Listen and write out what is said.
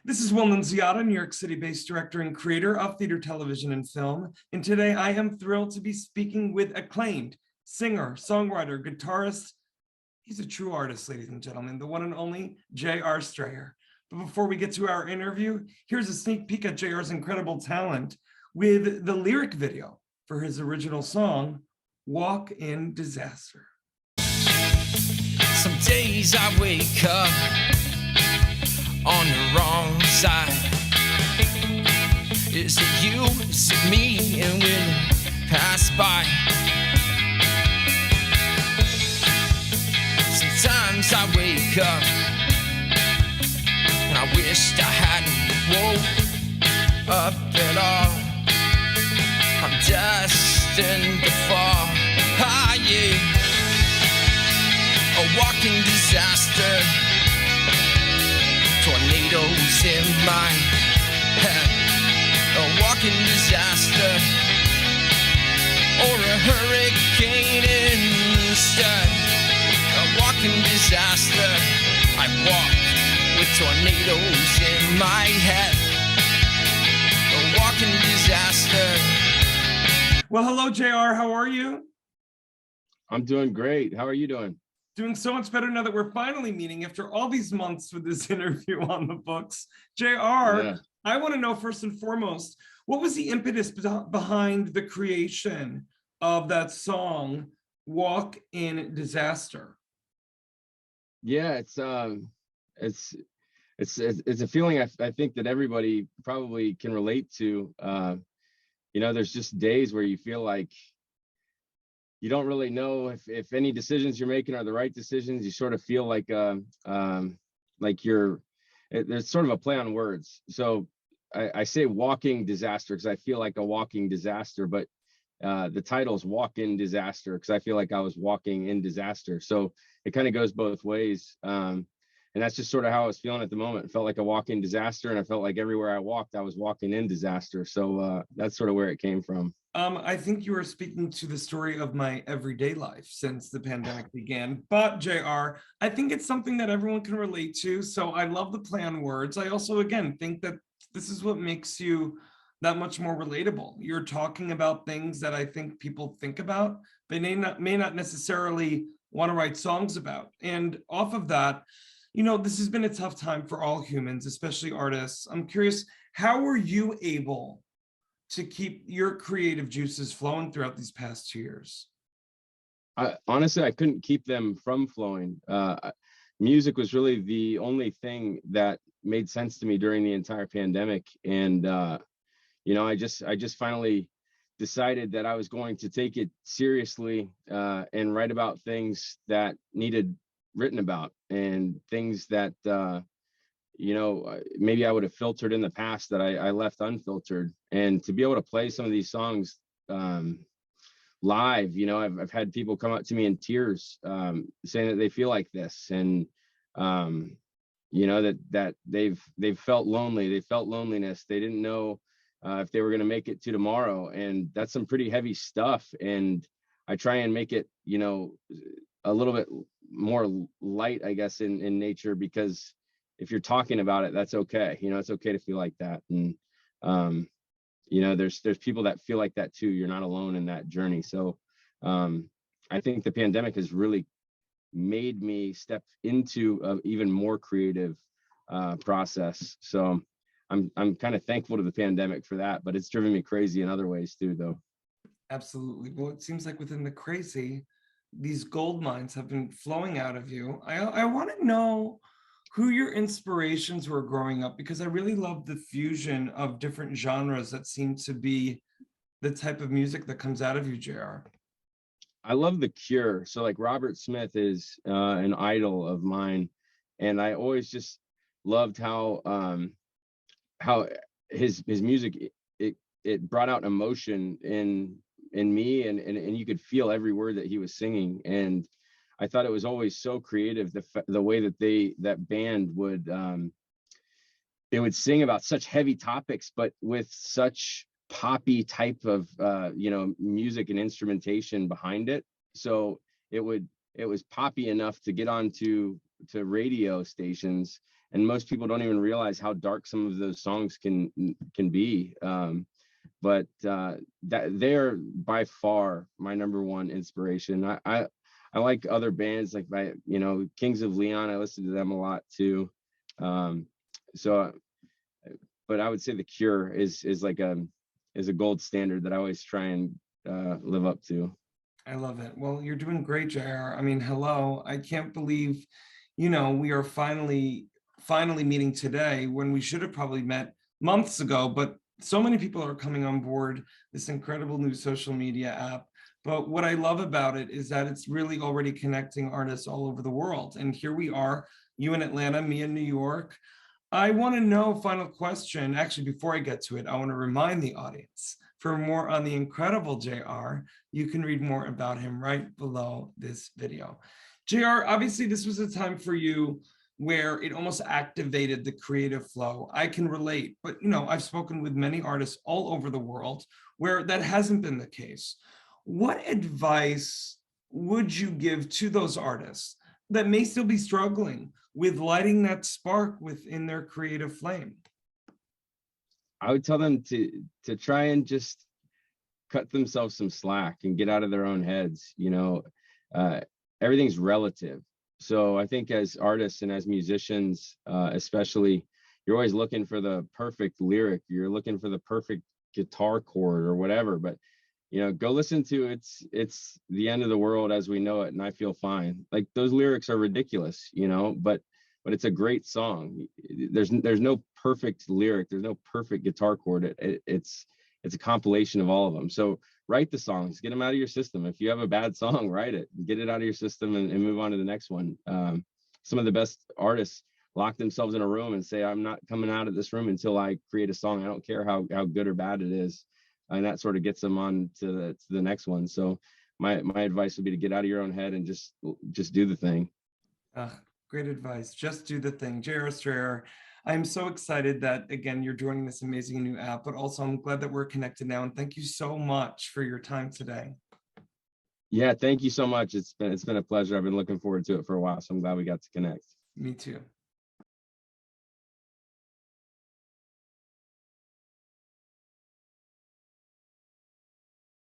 This is Will Nunziata, New York City-based director and creator of theater, television, and film. And today I am thrilled to be speaking with acclaimed singer, songwriter, guitarist. He's a true artist, ladies and gentlemen, the one and only J.R. Strayer. But before we get to our interview, here's a sneak peek at J.R.'s incredible talent with the lyric video for his original song, Walk in Disaster. Some days I wake up on the wrong side. Is it you? Is it me? And we'll pass by. Sometimes I wake up and I wished I hadn't woke up at all. I'm destined to fall. Ah, yeah. A walking disaster. Tornadoes in my head. A walking disaster. Or a hurricane instead. A walking disaster. I walk with tornadoes in my head. A walking disaster. Well, hello, JR. How are you? I'm doing great. How are you doing? Doing so much better now that we're finally meeting after all these months with this interview on the books. JR, yeah. I want to know first and foremost, what was the impetus behind the creation of that song, Walk in Disaster? Yeah, it's a feeling I think that everybody probably can relate to. There's just days where you feel like you don't really know if any decisions you're making are the right decisions. You sort of feel like there's sort of a play on words. So I say walking disaster because I feel like a walking disaster, but the title is Walk in Disaster because I feel like I was walking in disaster. So it kind of goes both ways. And that's just sort of how I was feeling at the moment. It felt like a walking disaster, and I felt like everywhere I walked, I was walking in disaster. So that's sort of where it came from. I think you are speaking to the story of my everyday life since the pandemic began. But JR, I think it's something that everyone can relate to. So I love the play on words. I also, again, think that this is what makes you that much more relatable. You're talking about things that I think people think about, but may not necessarily want to write songs about. And off of that, this has been a tough time for all humans, especially artists. I'm curious, how were you able to keep your creative juices flowing throughout these past 2 years? Honestly, I couldn't keep them from flowing. Music was really the only thing that made sense to me during the entire pandemic. And, I just finally decided that I was going to take it seriously and write about things that needed written about and things that maybe I would have filtered in the past that I left unfiltered. And to be able to play some of these songs live, I've had people come up to me in tears saying that they feel like this, and that they've felt lonely, they felt loneliness, they didn't know if they were going to make it to tomorrow. And that's some pretty heavy stuff. And I try and make it a little bit more light, I guess, in nature, because if you're talking about it, that's okay. It's okay to feel like that. And there's people that feel like that too. You're not alone in that journey. So I think the pandemic has really made me step into an even more creative process. So I'm kind of thankful to the pandemic for that, but it's driven me crazy in other ways too, though. Absolutely. Well, it seems like within the crazy, these gold mines have been flowing out of you. I want to know who your inspirations were growing up, because I really love the fusion of different genres that seem to be the type of music that comes out of you, JR. I love The Cure. So like Robert Smith is an idol of mine. And I always just loved how his music, it brought out emotion in me, and you could feel every word that he was singing. And I thought it was always so creative, the way that that band would they would sing about such heavy topics, but with such poppy type of music and instrumentation behind it. So it was poppy enough to get onto radio stations, and most people don't even realize how dark some of those songs can be. But that they're by far my number one inspiration. I like other bands like Kings of Leon. I listen to them a lot too. So, but I would say The Cure is a gold standard that I always try and live up to. I love it. Well, you're doing great, JR. I mean, hello. I can't believe, we are finally meeting today when we should have probably met months ago, but so many people are coming on board this incredible new social media app. But what I love about it is that it's really already connecting artists all over the world. And here we are, you in Atlanta, me in New York. I want to know, final question. Actually, before I get to it, I want to remind the audience, for more on the incredible JR, you can read more about him right below this video. JR, obviously this was a time for you where it almost activated the creative flow. I can relate, but I've spoken with many artists all over the world where that hasn't been the case. What advice would you give to those artists that may still be struggling with lighting that spark within their creative flame? I would tell them to try and just cut themselves some slack and get out of their own heads. Everything's relative. So I think as artists and as musicians, especially, you're always looking for the perfect lyric. You're looking for the perfect guitar chord or whatever. But go listen to It's the End of the World as We Know It, and I Feel Fine. Like, those lyrics are ridiculous, but it's a great song. There's no perfect lyric. There's no perfect guitar chord. It's a compilation of all of them. So write the songs, get them out of your system. If you have a bad song, write it, get it out of your system, and move on to the next one. Some of the best artists lock themselves in a room and say, I'm not coming out of this room until I create a song. I don't care how good or bad it is. And that sort of gets them on to the next one. So my advice would be to get out of your own head and just do the thing. Great advice. Just do the thing. JR Strayer, I'm so excited that, again, you're joining this amazing new app, but also I'm glad that we're connected now. And thank you so much for your time today. Yeah, thank you so much. It's been a pleasure. I've been looking forward to it for a while, so I'm glad we got to connect. Me too.